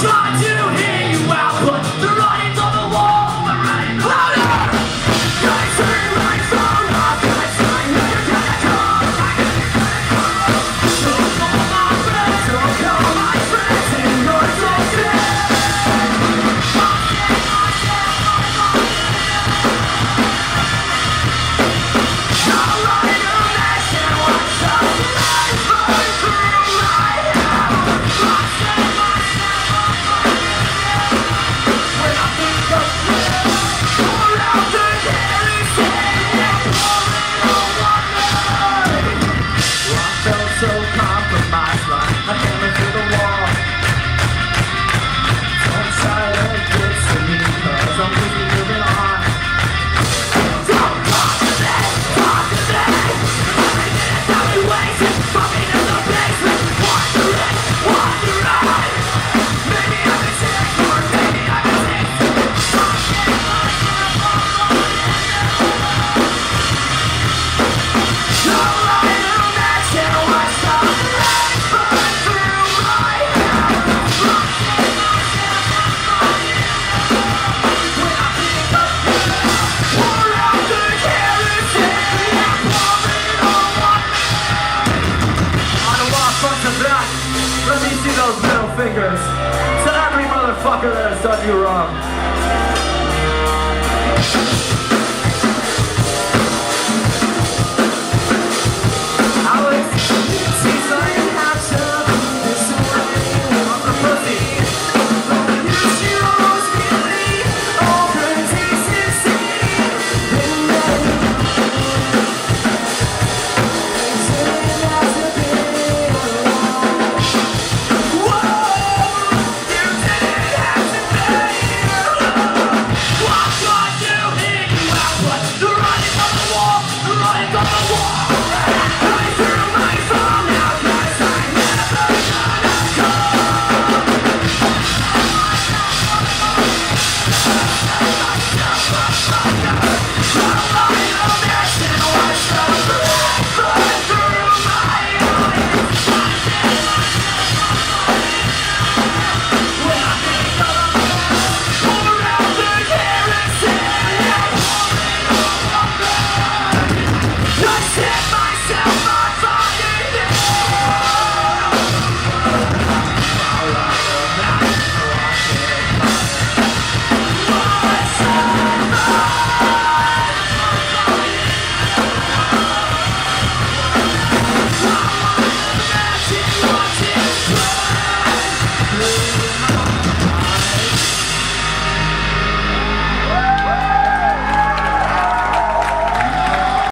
trying to hear you out, but the writing's on the wall. We're running louder. Guys, turn my phone off. Guys, tell me you're gonna come. Don't call my friends. Don't call my friends. And you're so dead. So compromised, like I never through the wall. Don't try to get to me, cause I'm busy moving on. Don't talk to me, talk to me. Every minute that we wasted, fucking in the basement. Wondering. Maybe I can take more, maybe I can take something. No light illumination, what's up? Let me see those middle fingers to every motherfucker that has done you wrong.